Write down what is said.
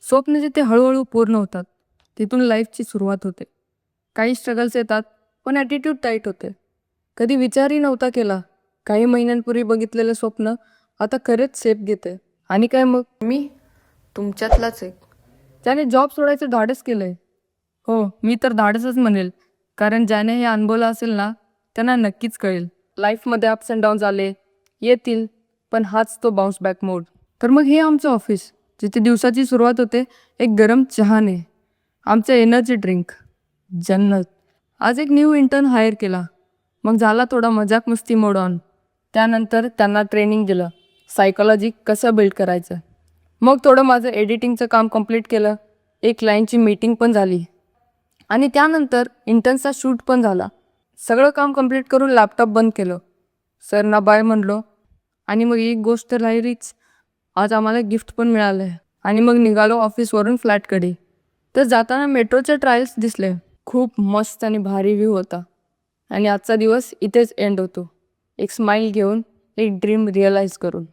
स्वप्न जिथे हळूहळू पूर्ण होतात तिथून लाईफची सुरुवात होते. काही स्ट्रगल्स येतात पण ॲटिट्यूड टाईट होते. कधी विचारही नव्हता केला. काही महिन्यांपूर्वी बघितलेलं स्वप्न आता खरेच शेप घेते. आणि काय मग मी तुमच्यातलाच एक ज्याने जॉब सोडायचं धाडस केलंय. हो, मी तर धाडसच म्हणेल, कारण ज्याने हे अनुभवलं असेल ना त्यांना नक्कीच कळेल. लाईफमध्ये अप्स अँड डाऊन्स आले येतील, पण हाच तो बाउन्स बॅक मोड. तर मग हे आमचं ऑफिस, जिथे दिवसाची सुरुवात होते एक गरम चहाने. आमचं एनर्जी ड्रिंक जन्नत. आज एक न्यू इंटर्न हायर केला. मग झाला थोडा मजाक मस्ती मोड ऑन. त्यानंतर त्यांना ट्रेनिंग दिलं, सायकोलॉजी कसं बिल्ड करायचं. मग थोडं माझं एडिटिंगचं काम कंप्लीट केलं. एक क्लायंटची मीटिंग पण झाली आणि त्यानंतर इंटर्नचा शूट पण झाला. सगळं काम कंप्लीट करून लॅपटॉप बंद केलं. सरना बाय म्हणलो. आणि मग एक गोष्ट राहिलीच, आज आम्हाला गिफ्ट पण मिळालं आहे. आणि मग निघालो ऑफिसवरून फ्लॅटकडे. तर जाताना मेट्रोचे ट्रायल्स दिसले. खूप मस्त आणि भारी व्ह्यू होता. आणि आजचा दिवस इथेच एंड होतो, एक स्माईल घेऊन, एक ड्रीम रिअलाईज करून.